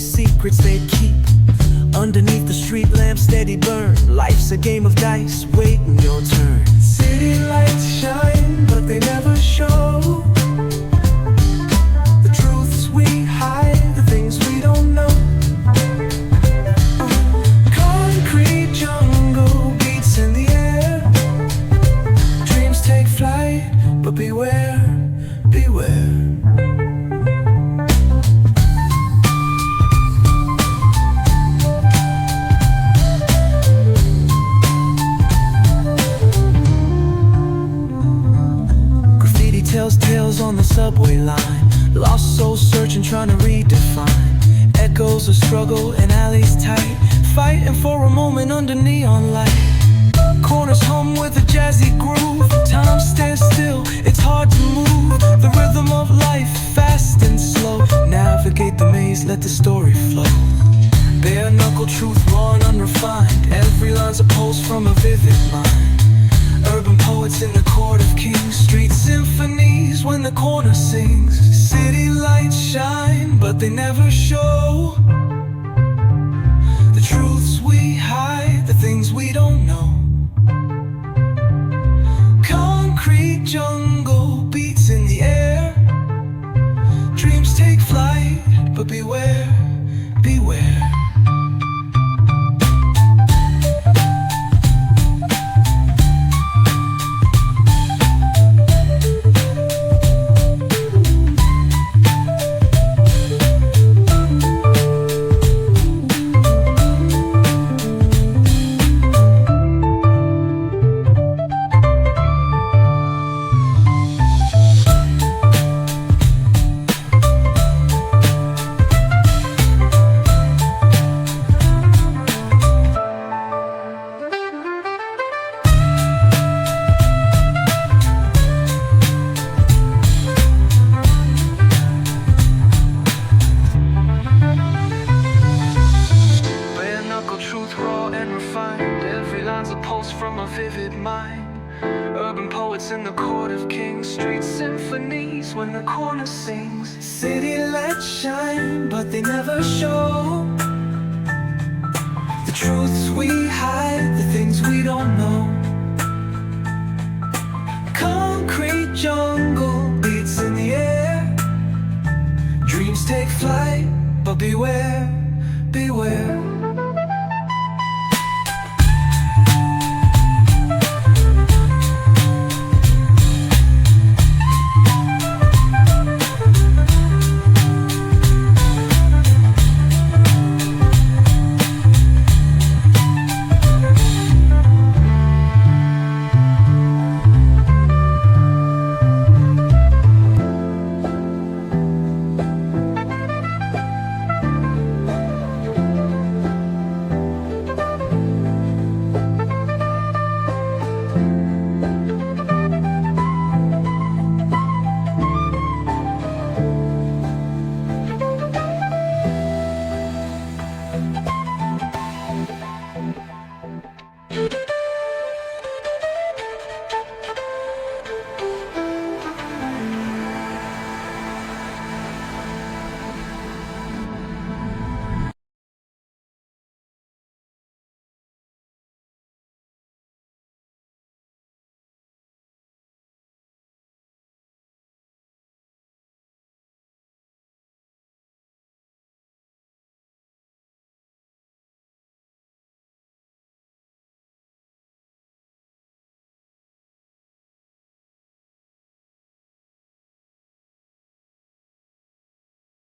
secrets they keep underneath the street lamp steady burn. Life's a game of dice, waiting your turn. City lights shine, but they never show the truths we hide, the things we don't know. Concrete jungle beats in the air. Dreams take flight, but beware, beware. Tells tales on the subway line. Lost souls searching, trying to redefine. Echoes of struggle in alleys tight, fighting for a moment under neon light. Corners hum with a jazzy groove. Time stands still, it's hard to move. The rhythm of life, fast and slow. Navigate the maze, let the story flow. Bare knuckle truth, raw and unrefined. Every line's a pulse from a vivid mind. Urban poets in the court of kings. Street symphonies when the corner sings. City lights shine, but they never show the truths we hide, the things we don't know. Concrete jungle beats in the air. Dreams take flight, but beware, beware. Every line's a pulse from a vivid mind. Urban poets in the court of kings. Street symphonies when the corner sings. City lights shine, but they never show the truths we hide, the things we don't know. Concrete jungle beats in the air. Dreams take flight, but beware.